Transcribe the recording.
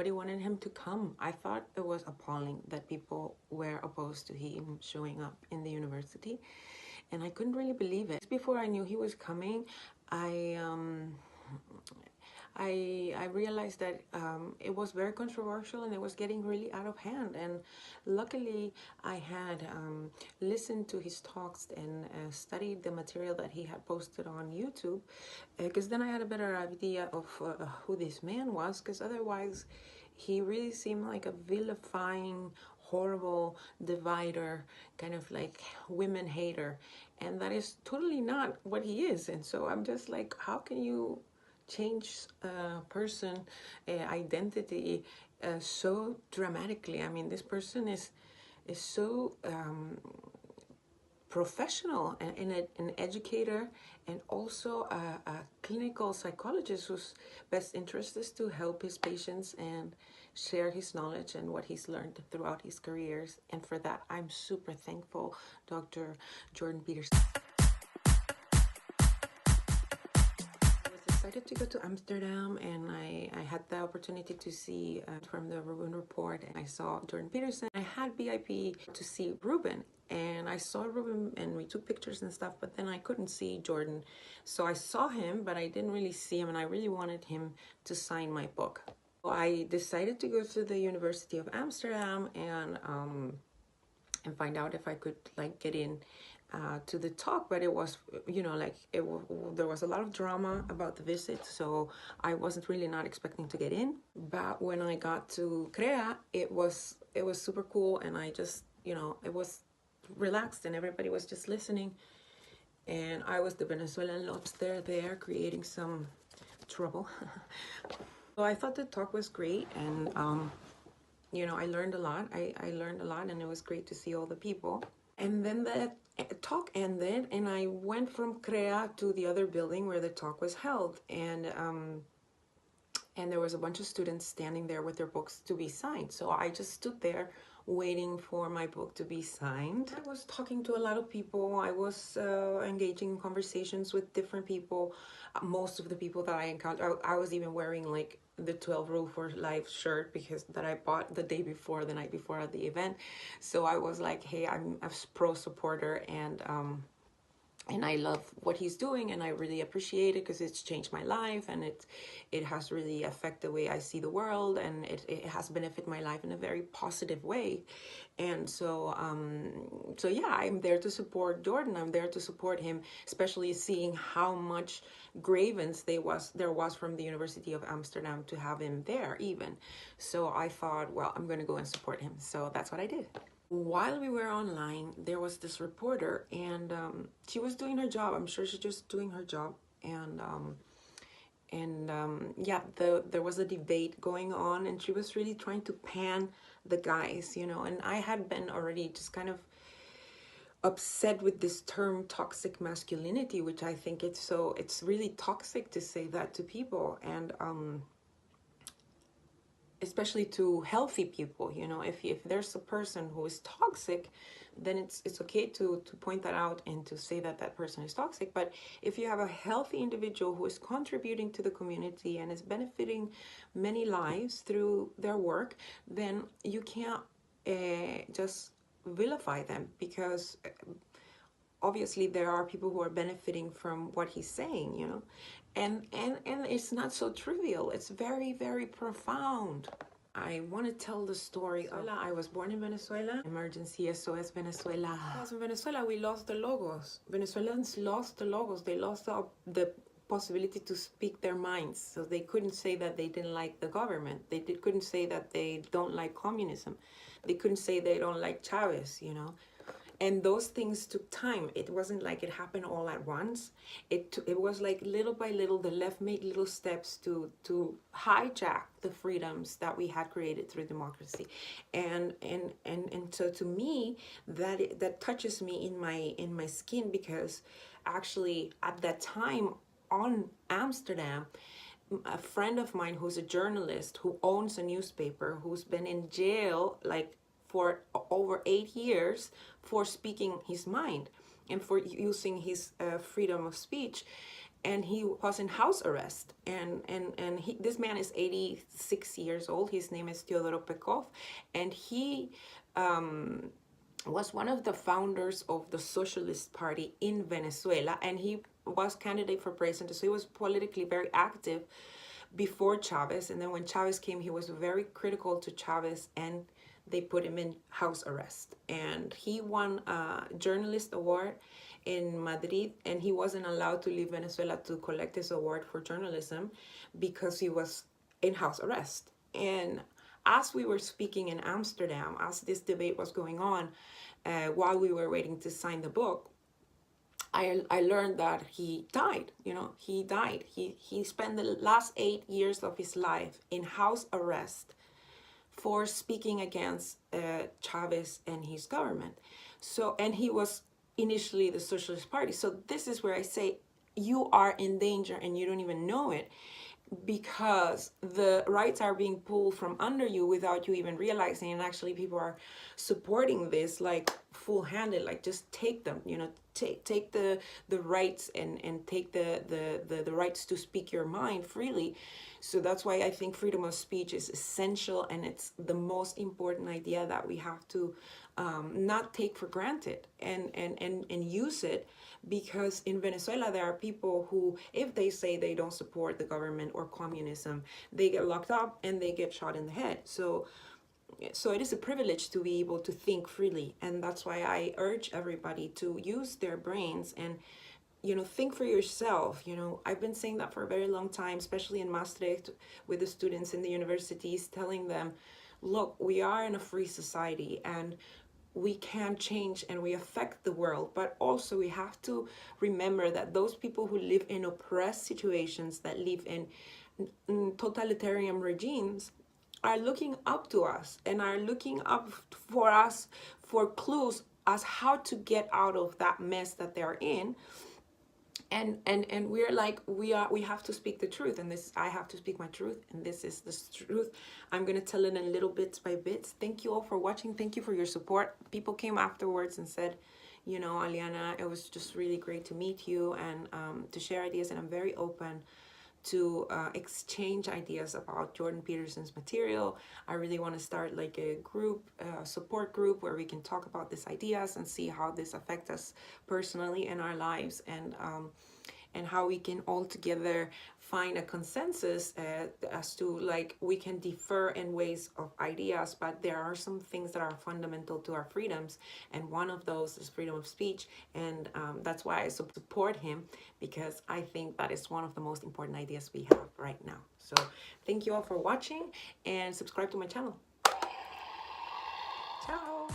nobody wanted him to come. I thought it was appalling that people were opposed to him showing up in the university, and I couldn't really believe it. Just before I knew he was coming, I I realized that it was very controversial and it was getting really out of hand. And luckily, I had listened to his talks and studied the material that he had posted on YouTube, because then I had a better idea of who this man was, because otherwise he really seemed like a vilifying, horrible divider, kind of like women hater, and that is totally not what he is. And so I'm just like, how can you change a person identity so dramatically? I mean, this person is so professional and an educator, and also a clinical psychologist whose best interest is to help his patients and share his knowledge and what he's learned throughout his careers. And for that, I'm super thankful, Dr. Jordan Peterson. Decided to go to Amsterdam, and I had the opportunity to see from the Ruben report, and I saw Jordan Peterson. I had VIP to see Ruben, and I saw Ruben and we took pictures and stuff, but then I couldn't see Jordan. So I saw him, but I didn't really see him, and I really wanted him to sign my book. So I decided to go to the University of Amsterdam and find out if I could like get in to the talk. But it was, like there was a lot of drama about the visit, so I wasn't really not expecting to get in. But when I got to CREA, it was super cool, and I just, it was relaxed and everybody was just listening, and I was the Venezuelan lobster there creating some trouble. So I thought the talk was great, and I learned a lot. I learned a lot, and it was great to see all the people. And then the talk ended, and I went from CREA to the other building where the talk was held, and there was a bunch of students standing there with their books to be signed. So I just stood there waiting for my book to be signed. I was talking to a lot of people. I was engaging in conversations with different people. Most of the people that I encountered, I was even wearing like the 12 Rule for Life shirt, because that I bought the night before at the event. So I was like, hey, I'm a pro supporter, and I love what he's doing, and I really appreciate it because it's changed my life, and it has really affected the way I see the world, and it has benefited my life in a very positive way. And so yeah, I'm there to support Jordan. I'm there to support him, especially seeing how much grievance there was from the University of Amsterdam to have him there even. So I thought, well, I'm going to go and support him. So that's what I did. While we were online, there was this reporter, and she was doing her job. I'm sure she's just doing her job. And yeah, there was a debate going on, and she was really trying to pan the guys, and I had been already just kind of upset with this term toxic masculinity, which I think it's really toxic to say that to people, and especially to healthy people. If there's a person who is toxic, then it's okay to point that out and to say that person is toxic. But if you have a healthy individual who is contributing to the community and is benefiting many lives through their work, then you can't just vilify them, because obviously there are people who are benefiting from what he's saying, and it's not so trivial. It's very, very profound. I want to tell the story of, I was born in Venezuela. Emergency SOS Venezuela. Because in Venezuela, we lost the logos. Venezuelans lost the logos. They lost the possibility to speak their minds. So they couldn't say that they didn't like the government. They couldn't say that they don't like communism. They couldn't say they don't like Chavez, And those things took time. It wasn't like it happened all at once. It was like little by little, the left made little steps to hijack the freedoms that we had created through democracy. And so to me, that touches me in my skin, because actually at that time on Amsterdam, a friend of mine who's a journalist, who owns a newspaper, who's been in jail like for over 8 years for speaking his mind and for using his freedom of speech, and he was in house arrest. This man is 86 years old. His name is Teodoro Pekov, and he was one of the founders of the Socialist Party in Venezuela, and he was candidate for president, so he was politically very active before Chavez. And then when Chavez came, he was very critical to Chavez, and they put him in house arrest. And he won a journalist award in Madrid, and he wasn't allowed to leave Venezuela to collect his award for journalism because he was in house arrest. And as we were speaking in Amsterdam, as this debate was going on, while we were waiting to sign the book, I learned that he died. He died. He spent the last 8 years of his life in house arrest for speaking against Chavez and his government. And he was initially the Socialist Party. So this is where I say you are in danger and you don't even know it, because the rights are being pulled from under you without you even realizing. And actually people are supporting this like full-handed, like just take them, take the rights and take the rights to speak your mind freely. So that's why I think freedom of speech is essential, and it's the most important idea that we have to not take for granted and use it. Because in Venezuela, there are people who, if they say they don't support the government or communism, they get locked up and they get shot in the head. So it is a privilege to be able to think freely. And that's why I urge everybody to use their brains and, think for yourself. I've been saying that for a very long time, especially in Maastricht with the students in the universities, telling them, look, we are in a free society and we can change and we affect the world, but also we have to remember that those people who live in oppressed situations, that live in totalitarian regimes, are looking up to us and are looking up for us for clues as how to get out of that mess that they're in. And we're like, we have to speak the truth, and I have to speak my truth, and this is the truth. I'm gonna tell it in little bits by bits. Thank you all for watching. Thank you for your support. People came afterwards and said, Aliana, it was just really great to meet you and to share ideas, and I'm very open to exchange ideas about Jordan Peterson's material. I really want to start like a group, support group, where we can talk about these ideas and see how this affects us personally in our lives, and how we can all together find a consensus as to, like, we can differ in ways of ideas, but there are some things that are fundamental to our freedoms, and one of those is freedom of speech. And that's why I support him, because I think that is one of the most important ideas we have right now. So thank you all for watching, and subscribe to my channel. Ciao.